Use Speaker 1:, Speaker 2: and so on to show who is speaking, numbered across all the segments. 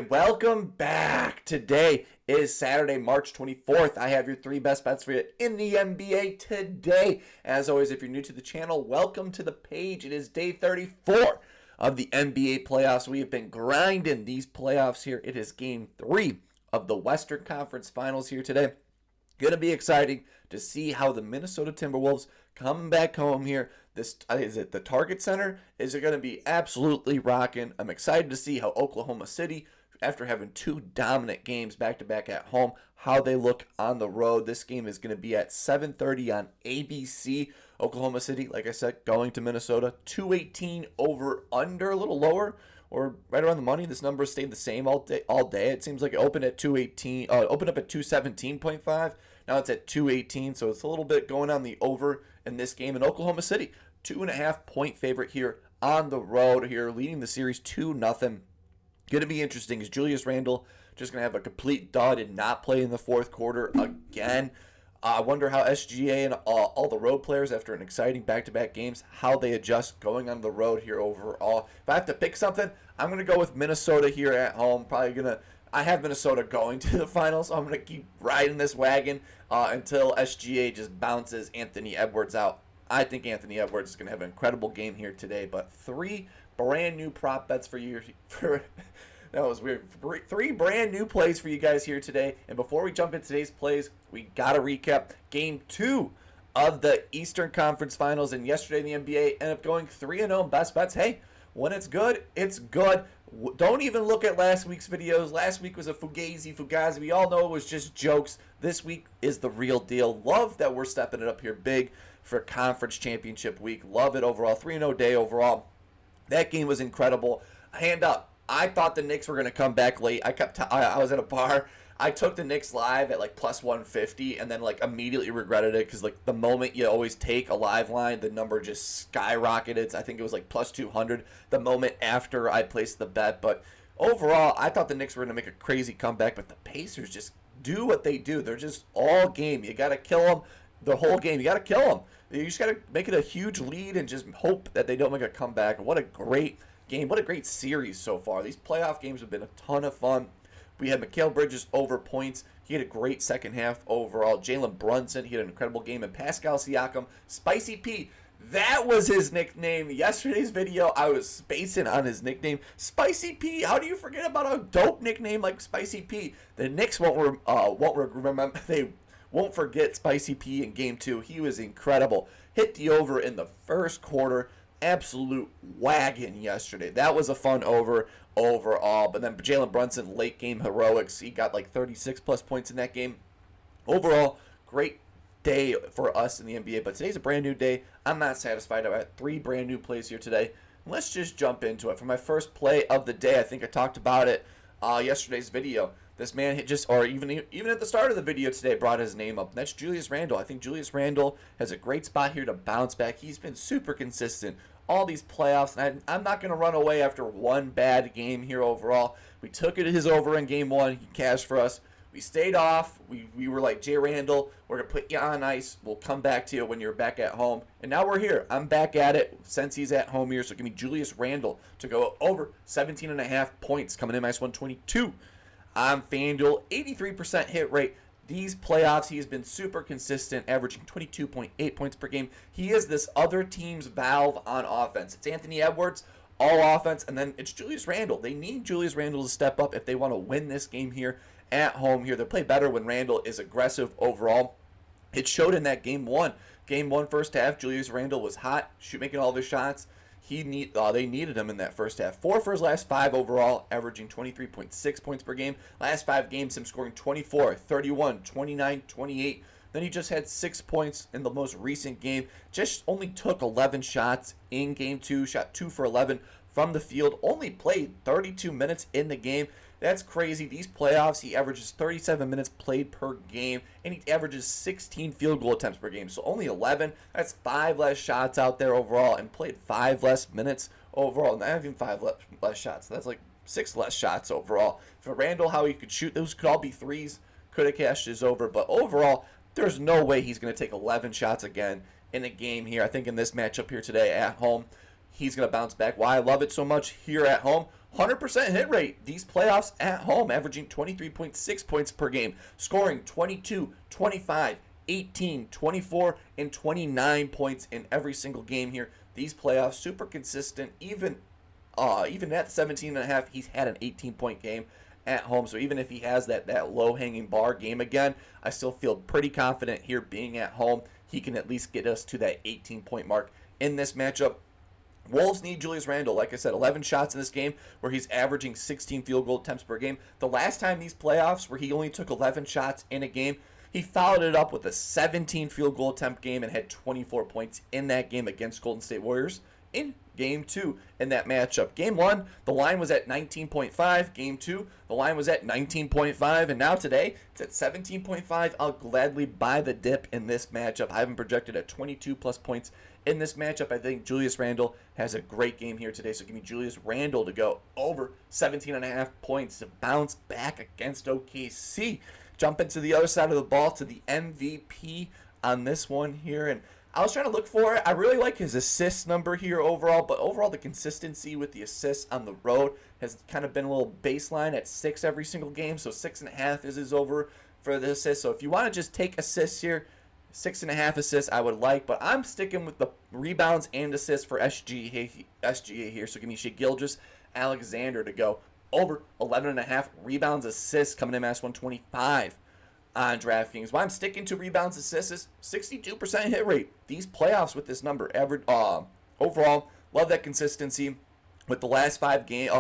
Speaker 1: welcome back. Today is Saturday, March 24th. I have your three best bets for you in the NBA today. As always, if you're new to the channel, welcome to the page. It is day 34 of the NBA playoffs. We have been grinding these playoffs here. It is game 3 of the Western Conference Finals here today. Going to be exciting to see how the Minnesota Timberwolves come back home here. This is it the Target Center? Is it going to be absolutely rocking? I'm excited to see how Oklahoma City, after having two dominant games back-to-back at home, how they look on the road. This game is going to be at 7:30 on ABC. Oklahoma City, like I said, going to Minnesota. 218 over under, a little lower or right around the money. This number has stayed the same all day. It seems like it opened at 218, opened up at 217.5. Now it's at 218, so it's a little bit going on the over in this game. In Oklahoma City, 2.5 point favorite here on the road here, leading the series 2-0. Going to be interesting. Is Julius Randle just going to have a complete dud and not play in the fourth quarter again? I wonder how SGA and all the road players, after an exciting back-to-back games, how they adjust going on the road here overall. If I have to pick something, I'm going to go with Minnesota here at home. I have Minnesota going to the finals, so I'm going to keep riding this wagon until SGA just bounces Anthony Edwards out. I think Anthony Edwards is going to have an incredible game here today, but 3 brand new prop bets for you. That was weird. 3 brand new plays for you guys here today. And before we jump into today's plays, we got to recap game 2 of the Eastern Conference Finals. And yesterday in the NBA ended up going 3-0 best bets. Hey, when it's good, it's good. Don't even look at last week's videos. Last week was a fugazi. We all know it was just jokes. This week is the real deal. Love that we're stepping it up here big for Conference Championship week. Love it overall. 3-0 day overall. That game was incredible. Hand up. I thought the Knicks were going to come back late. I was at a bar. I took the Knicks live at like plus 150 and then like immediately regretted it because like the moment you always take a live line, the number just skyrocketed. I think it was like plus 200 the moment after I placed the bet. But overall, I thought the Knicks were going to make a crazy comeback, but the Pacers just do what they do. They're just all game. You got to kill them the whole game. You got to kill them. You just got to make it a huge lead and just hope that they don't make a comeback. What a great game. What a great series so far. These playoff games have been a ton of fun. We had Mikal Bridges over points. He had a great second half overall. Jalen Brunson, he had an incredible game. And Pascal Siakam, Spicy P, that was his nickname. Yesterday's video, I was spacing on his nickname. Spicy P, how do you forget about a dope nickname like Spicy P? The Knicks won't remember. They won't forget Spicy P in game 2. He was incredible. Hit the over in the first quarter. Absolute wagon yesterday. That was a fun over overall. But then Jalen Brunson, late game heroics. He got like 36 plus points in that game. Overall, great day for us in the NBA. But today's a brand new day. I'm not satisfied. I had 3 brand new plays here today. Let's just jump into it. For my first play of the day, I think I talked about it yesterday's video. This man even at the start of the video today, brought his name up. And that's Julius Randle. I think Julius Randle has a great spot here to bounce back. He's been super consistent all these playoffs. And I'm not going to run away after one bad game here overall. We took it his over in game 1. He cashed for us. We stayed off. We were like, Jay Randle, we're going to put you on ice. We'll come back to you when you're back at home. And now we're here. I'm back at it since he's at home here. So give me Julius Randle to go over 17.5 points coming in minus 122. On FanDuel, 83% hit rate. These playoffs, he has been super consistent, averaging 22.8 points per game. He is this other team's valve on offense. It's Anthony Edwards, all offense, and then it's Julius Randle. They need Julius Randle to step up if they want to win this game here at home here. They play better when Randle is aggressive overall. It showed in that game 1. Game 1 first half, Julius Randle was hot, making all of his shots. They needed him in that first half. 4 for his last 5 overall, averaging 23.6 points per game. Last 5 games, him scoring 24, 31, 29, 28. Then he just had 6 points in the most recent game. Just only took 11 shots in game 2. Shot 2 for 11 from the field. Only played 32 minutes in the game. That's crazy. These playoffs, he averages 37 minutes played per game, and he averages 16 field goal attempts per game. So only 11. That's 5 less shots out there overall, and played 5 less minutes overall. Not even 5 less shots. That's like 6 less shots overall. For Randle, how he could shoot, those could all be threes. Could have cashed his over, but overall, there's no way he's going to take 11 shots again in a game here. I think in this matchup here today at home, he's going to bounce back. Why I love it so much here at home, 100% hit rate these playoffs at home, averaging 23.6 points per game, scoring 22, 25, 18, 24, and 29 points in every single game here. These playoffs, super consistent. Even at 17.5, he's had an 18-point game at home. So even if he has that low-hanging bar game again, I still feel pretty confident here being at home. He can at least get us to that 18-point mark in this matchup. Wolves need Julius Randle. Like I said, 11 shots in this game where he's averaging 16 field goal attempts per game. The last time these playoffs where he only took 11 shots in a game, he followed it up with a 17 field goal attempt game and had 24 points in that game against Golden State Warriors in Game 2 in that matchup. Game 1, the line was at 19.5. Game 2, the line was at 19.5. And now today, it's at 17.5. I'll gladly buy the dip in this matchup. I haven't projected at 22-plus points in this matchup. I think Julius Randle has a great game here today. So give me Julius Randle to go over 17.5 points to bounce back against OKC. Jump into the other side of the ball to the MVP on this one here. And I was trying to look for it. I really like his assist number here overall, but overall the consistency with the assists on the road has kind of been a little baseline at 6 every single game. So 6.5 is his over for the assists. So if you want to just take assists here, 6.5 assists I would like, but I'm sticking with the rebounds and assists for SGA here. So give me Shai Gilgeous-Alexander to go over 11.5 rebounds, assists coming in at 125 on DraftKings. Why I'm sticking to rebounds, assists is 62% hit rate. These playoffs with this number, overall, love that consistency with the last 5 games.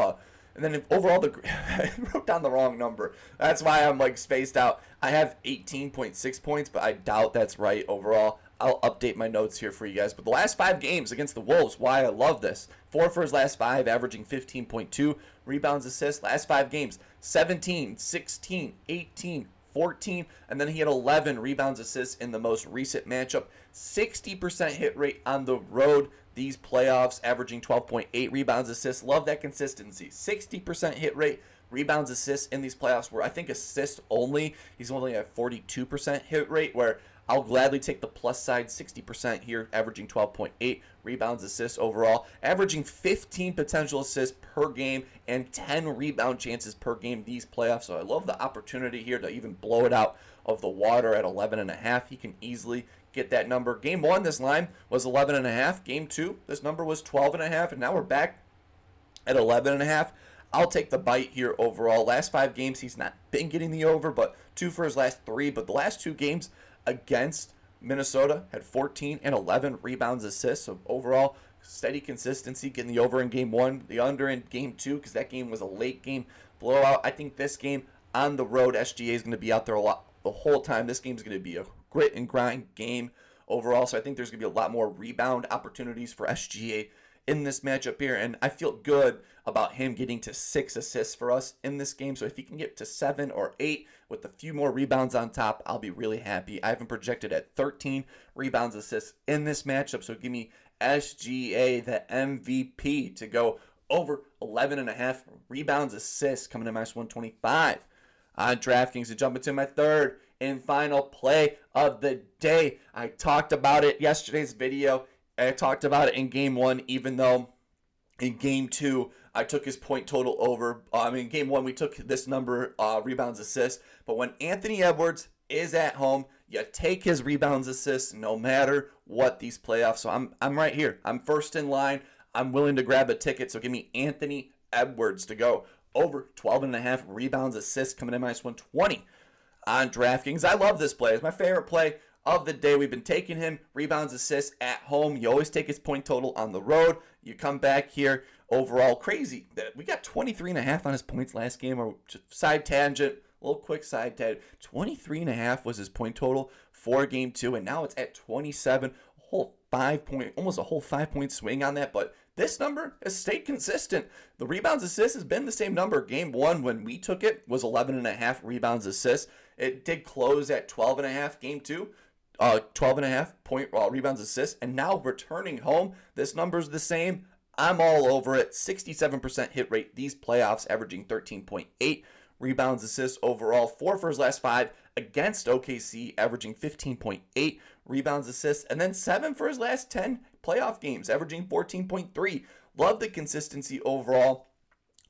Speaker 1: And then overall, I wrote down the wrong number. That's why I'm like spaced out. I have 18.6 points, but I doubt that's right overall. I'll update my notes here for you guys. But the last 5 games against the Wolves, why I love this. 4 for his last 5, averaging 15.2 rebounds, assists. Last 5 games, 17, 16, 18, 14, and then he had 11 rebounds, assists in the most recent matchup. 60% hit rate on the road these playoffs, averaging 12.8 rebounds, assists. Love that consistency. 60% hit rate, rebounds, assists in these playoffs, where I think assists only, he's only at 42% hit rate, where I'll gladly take the plus side, 60% here, averaging 12.8 rebounds, assists overall, averaging 15 potential assists per game and 10 rebound chances per game these playoffs. So I love the opportunity here to even blow it out of the water at 11.5. He can easily get that number. Game 1, this line was 11.5. Game 2, this number was 12.5, and now we're back at 11.5. I'll take the bite here overall. Last 5 games, he's not been getting the over, but 2 for his last 3. But the last 2 games against Minnesota had 14 and 11 rebounds, assists. So overall, steady consistency, getting the over in Game 1, the under in Game 2, because that game was a late game blowout. I think this game on the road, SGA is going to be out there a lot the whole time. This game is going to be a grit and grind game overall. So I think there's going to be a lot more rebound opportunities for SGA in this matchup here. And I feel good about him getting to 6 assists for us in this game. So if he can get to 7 or 8 with a few more rebounds on top, I'll be really happy. I have him projected at 13 rebounds, assists in this matchup. So give me SGA, the MVP, to go over 11.5 rebounds, assists, coming in minus 125 on DraftKings. To jump into my third and final play of the day. I talked about it yesterday's video. I talked about it in Game 1, even though in Game 2, I took his point total over. In Game 1, we took this number, rebounds, assists. But when Anthony Edwards is at home, you take his rebounds, assists, no matter what these playoffs. So I'm right here. I'm first in line. I'm willing to grab a ticket. So give me Anthony Edwards to go over 12.5 rebounds, assists, coming in minus 120 on DraftKings. I love this play. It's my favorite play of the day. We've been taking him rebounds, assists at home. You always take his point total on the road. You come back here overall. Crazy that we got 23.5 on his points last game. Or just side tangent, a little quick side tangent. 23.5 was his point total for Game 2, and now it's at 27. Almost a whole 5-point swing on that. But this number has stayed consistent. The rebounds, assists has been the same number. Game 1, when we took it, was 11.5 rebounds, assists. It did close at 12.5. Game 2, 12.5 point rebounds, assists. And now returning home, this number's the same. I'm all over it. 67% hit rate these playoffs, averaging 13.8 rebounds, assists overall. 4 for his last 5 against OKC, averaging 15.8 rebounds, assists. And then 7 for his last 10 playoff games, averaging 14.3. Love the consistency overall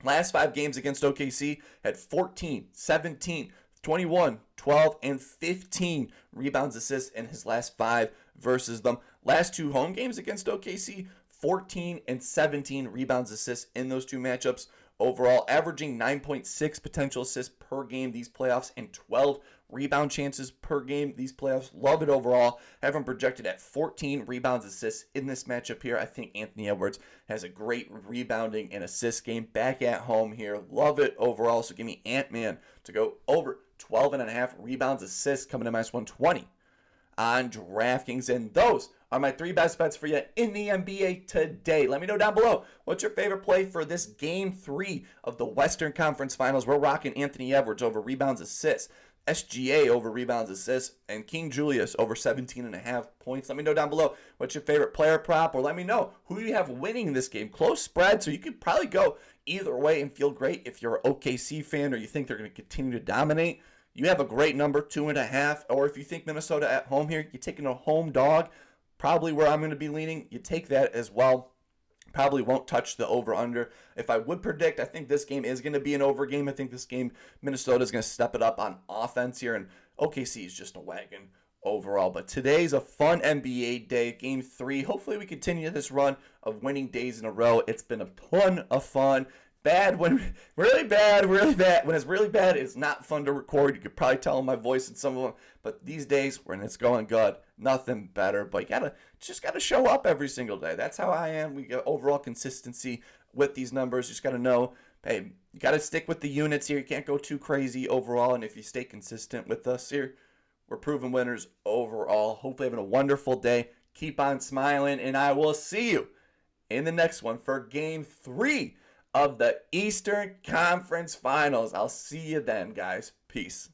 Speaker 1: Last 5 games against OKC had 14, 17, 21, 12, and 15 rebounds, assists in his last 5 versus them. Last 2 home games against OKC, 14 and 17 rebounds, assists in those 2 matchups. Overall, averaging 9.6 potential assists per game these playoffs and 12 rebound chances per game these playoffs. Love it overall. Have him projected at 14 rebounds, assists in this matchup here. I think Anthony Edwards has a great rebounding and assist game back at home here. Love it overall. So give me Ant-Man to go over 12.5 rebounds, assists coming in -120 on DraftKings. And those are my 3 best bets for you in the NBA today. Let me know down below, what's your favorite play for this Game 3 of the Western Conference Finals? We're rocking Anthony Edwards over rebounds, assists, SGA over rebounds, assists, and King Julius over 17.5 points. Let me know down below what's your favorite player prop, or let me know who you have winning this game. Close spread, so you could probably go either way and feel great if you're an OKC fan or you think they're going to continue to dominate. You have a great number, 2.5, or if you think Minnesota at home here, you're taking a home dog, probably where I'm going to be leaning. You take that as well. Probably won't touch the over-under. If I would predict, I think this game is going to be an over game. I think this game, Minnesota is going to step it up on offense here, and OKC is just a wagon overall. But today's a fun NBA day, Game 3. Hopefully we continue this run of winning days in a row. It's been a ton of fun. Bad when really bad. When it's really bad, it's not fun to record. You could probably tell in my voice in some of them. But these days, when it's going good, nothing better. But you just gotta show up every single day. That's how I am. We get overall consistency with these numbers. You just gotta know, hey, you gotta stick with the units here. You can't go too crazy overall. And if you stay consistent with us here, we're proven winners overall. Hopefully having a wonderful day. Keep on smiling, and I will see you in the next one for Game 3 of the Eastern Conference Finals. I'll see you then, guys. Peace.